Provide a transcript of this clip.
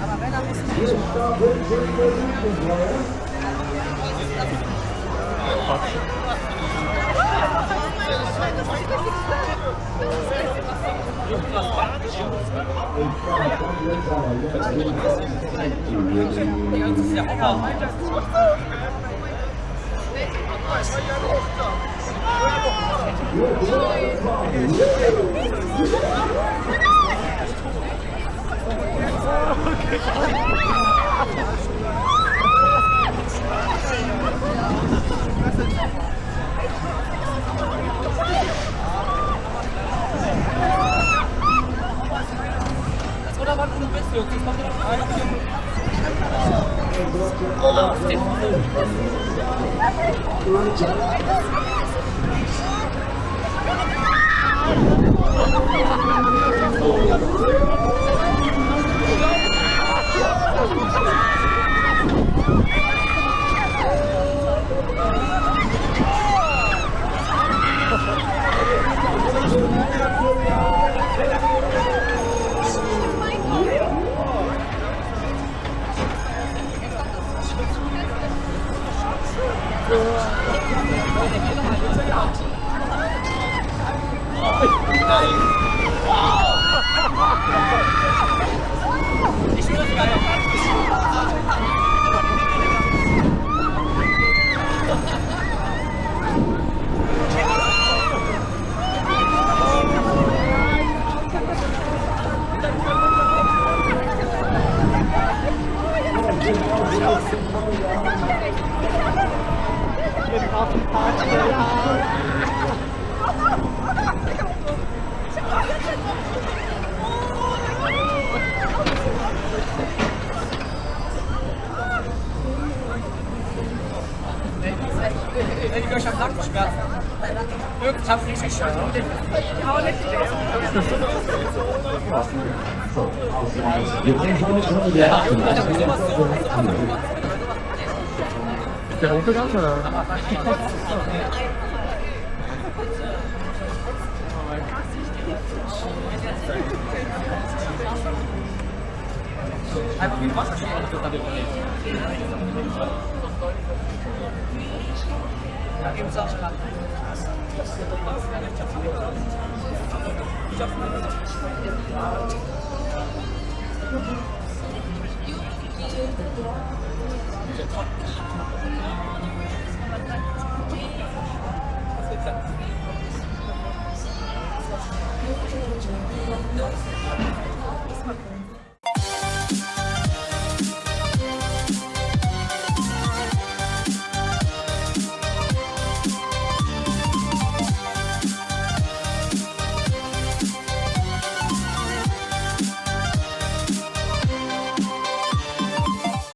Aber wenn er muss nicht. Oder was du bist, wirklich? Kommt noch rein. Ich will das geil. Ich hab Nackenschmerzen. Wirklich, ich hab richtig Schmerzen. Ist der hochgegangen oder? Einfach wie ein Wasserspiel. Da gibt es auch schon. Was